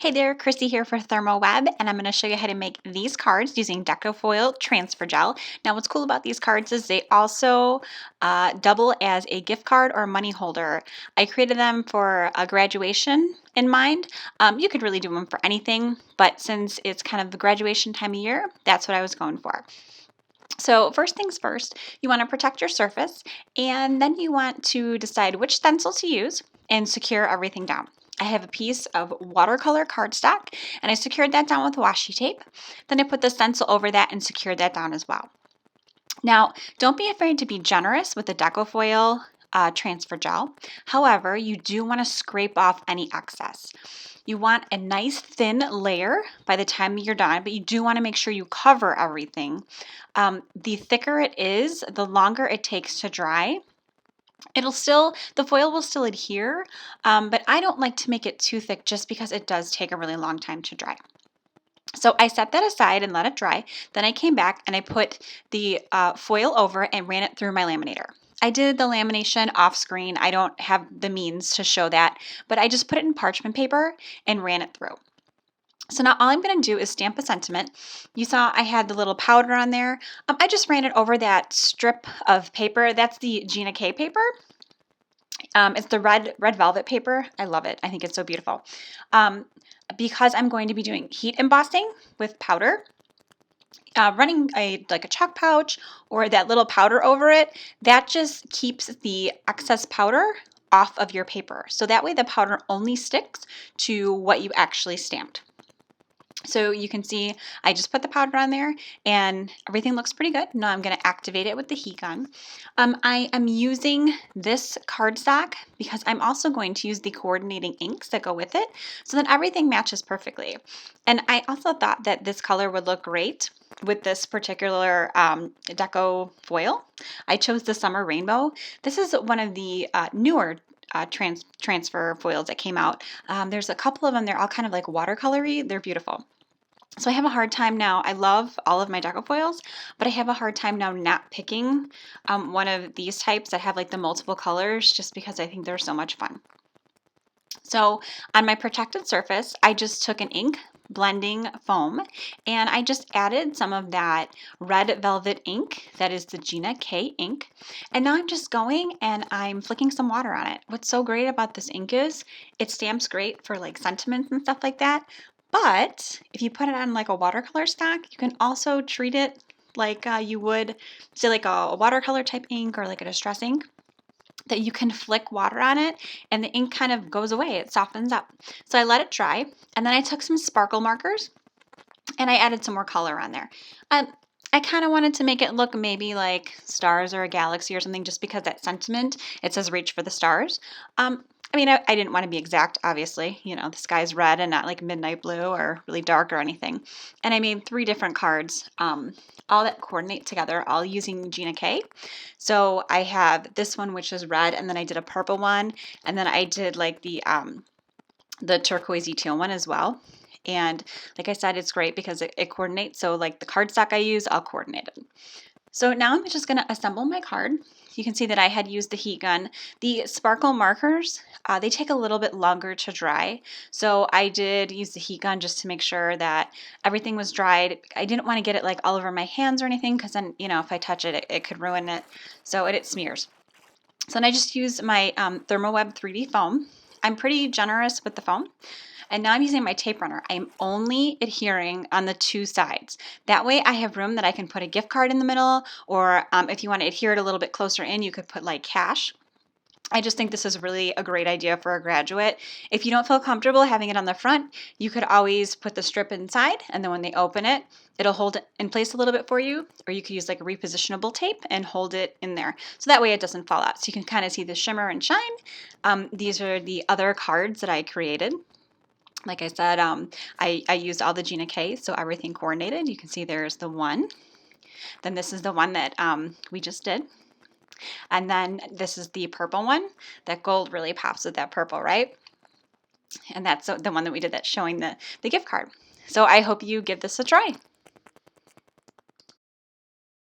Hey there, Chrissy here for ThermOWeb, and I'm going to show you how to make these cards using DECO foil transfer gel. Now, what's cool about these cards is they also double as a gift card or money holder. I created them for a graduation in mind. You could really do them for anything, but since it's kind of the graduation time of year, that's what I was going for. So first things first, you want to protect your surface, and then you want to decide which stencil to use and secure everything down. I have a piece of watercolor cardstock, and I secured that down with washi tape. Then I put the stencil over that and secured that down as well. Now, don't be afraid to be generous with the DECO foil transfer gel. However, you do want to scrape off any excess. You want a nice thin layer by the time you're done, but you do want to make sure you cover everything. The thicker it is, the longer it takes to dry. The foil will still adhere, but I don't like to make it too thick just because it does take a really long time to dry. So I set that aside and let it dry. Then I came back and I put the foil over and ran it through my laminator. I did the lamination off screen. I don't have the means to show that, but I just put it in parchment paper and ran it through. So now all I'm going to do is stamp a sentiment. You saw I had the little powder on there. I just ran it over that strip of paper. That's the Gina K paper. It's the red velvet paper. I love it. I think it's so beautiful. Because I'm going to be doing heat embossing with powder, running like a chalk pouch or that little powder over it, that just keeps the excess powder off of your paper. So that way the powder only sticks to what you actually stamped. So you can see I just put the powder on there and everything looks pretty good. Now I'm going to activate it with the heat gun. I am using this cardstock because I'm also going to use the coordinating inks that go with it so that everything matches perfectly. And I also thought that this color would look great with this particular DECO foil. I chose the Summer Rainbow. This is one of the newer transfer foils that came out. There's a couple of them. They're all kind of like watercolory. They're beautiful. So I have a hard time now. I love all of my DECO foils, but I have a hard time now not picking one of these types that have like the multiple colors just because I think they're so much fun. So on my protected surface, I just took an ink blending foam and I just added some of that red velvet ink that is the Gina K ink, and now I'm just going and I'm flicking some water on it. What's so great about this ink is it stamps great for like sentiments and stuff like that, but if you put it on like a watercolor stock, you can also treat it like you would say like a watercolor type ink or like a distress ink, that you can flick water on it and the ink kind of goes away, it softens up. So I let it dry and then I took some sparkle markers and I added some more color on there. I kind of wanted to make it look maybe like stars or a galaxy or something just because that sentiment, it says reach for the stars. I mean, I didn't want to be exact, obviously. You know, the sky's red and not like midnight blue or really dark or anything. And I made 3 different cards, all that coordinate together, all using Gina K. So I have this one, which is red, and then I did a purple one, and then I did like the turquoisey teal one as well. And like I said, it's great because it coordinates. So like the cardstock I use, I'll coordinate it. So now I'm just going to assemble my card. You can see that I had used the heat gun. The sparkle markers, they take a little bit longer to dry. So I did use the heat gun just to make sure that everything was dried. I didn't want to get it like all over my hands or anything because then, you know, if I touch it, it could ruin it. So it smears. So then I just used my ThermOWeb 3D foam. I'm pretty generous with the foam. And now I'm using my tape runner. I'm only adhering on the 2 sides. That way I have room that I can put a gift card in the middle, or if you want to adhere it a little bit closer in, you could put like cash. I just think this is really a great idea for a graduate. If you don't feel comfortable having it on the front, you could always put the strip inside, and then when they open it, it'll hold it in place a little bit for you, or you could use like a repositionable tape and hold it in there. So that way it doesn't fall out. So you can kind of see the shimmer and shine. These are the other cards that I created. Like I said, I used all the Gina K, so everything coordinated. You can see there's the one. Then this is the one that we just did. And then this is the purple one. That gold really pops with that purple, right? And that's the one that we did that's showing the gift card. So I hope you give this a try.